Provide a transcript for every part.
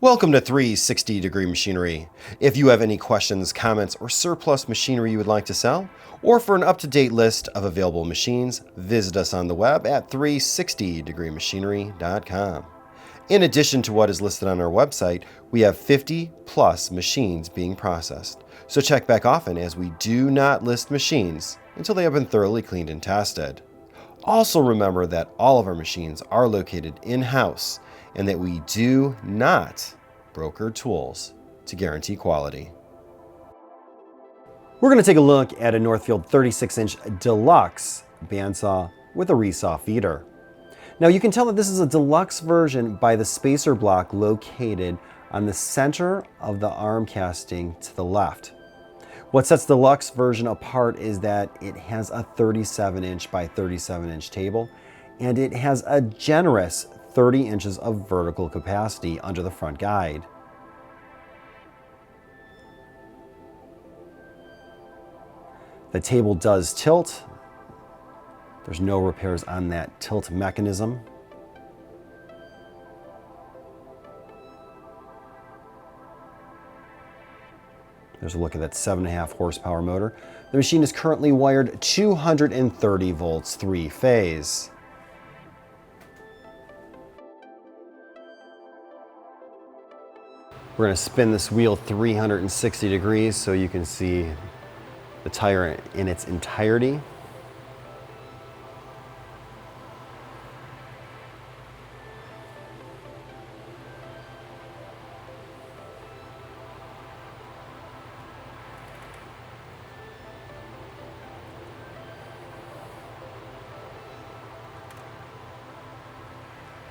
Welcome to 360 Degree Machinery. If you have any questions, comments, or surplus machinery you would like to sell, or for an up-to-date list of available machines, visit us on the web at 360degreemachinery.com. In addition to what is listed on our website, we have 50 plus machines being processed. So check back often, as we do not list machines until they have been thoroughly cleaned and tested. Also remember that all of our machines are located in-house and that we do not broker tools to guarantee quality. We're going to take a look at a Northfield 36-inch deluxe bandsaw with a resaw feeder. Now you can tell that this is a deluxe version by the spacer block located on the center of the arm casting to the left. What sets the deluxe version apart is that it has a 37-inch by 37-inch table, and it has a generous 30 inches of vertical capacity under the front guide. The table does tilt. There's no repairs on that tilt mechanism. There's a look at that 7.5 horsepower motor. The machine is currently wired 230 volts, 3-phase. We're going to spin this wheel 360 degrees so you can see the tire in its entirety.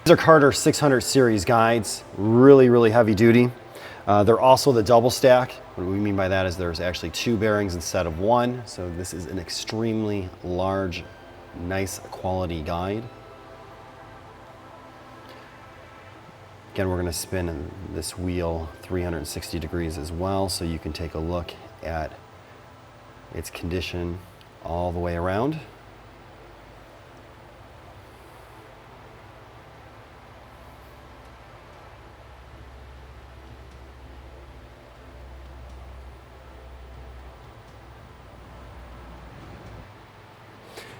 These are Carter 600 series guides, really heavy duty. They're also the double stack. What we mean by that is there's actually 2 bearings instead of 1. So this is an extremely large, nice quality guide. Again, we're going to spin this wheel 360 degrees as well, so you can take a look at its condition all the way around.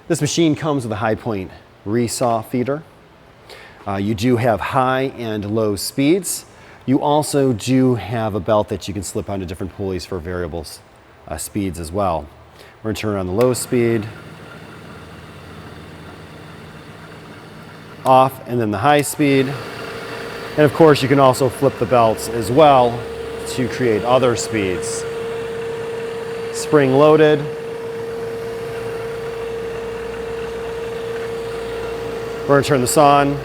This machine comes with a Hi-Point resaw feeder. You do have high and low speeds. You also do have a belt that you can slip onto different pulleys for variable speeds as well. We're going to turn on the low speed, off, and then the high speed. And of course, you can also flip the belts as well to create other speeds. Spring loaded. We're going to turn this on.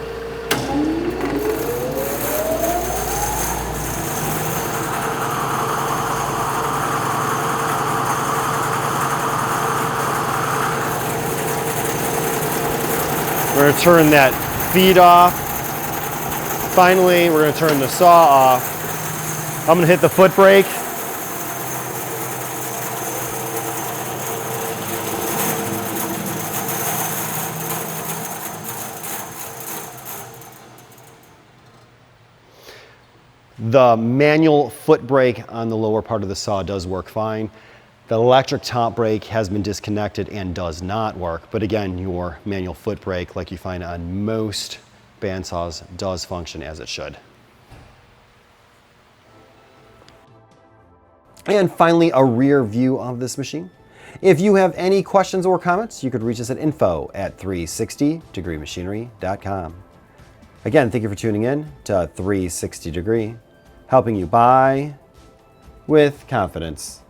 We're going to turn that feed off. Finally, we're going to turn the saw off. I'm going to hit the foot brake. The manual foot brake on the lower part of the saw does work fine. The electric top brake has been disconnected and does not work. But again, your manual foot brake, like you find on most bandsaws, does function as it should. And finally, a rear view of this machine. If you have any questions or comments, you could reach us at info@360degreemachinery.com. Again, thank you for tuning in to 360 Degree, helping you buy with confidence.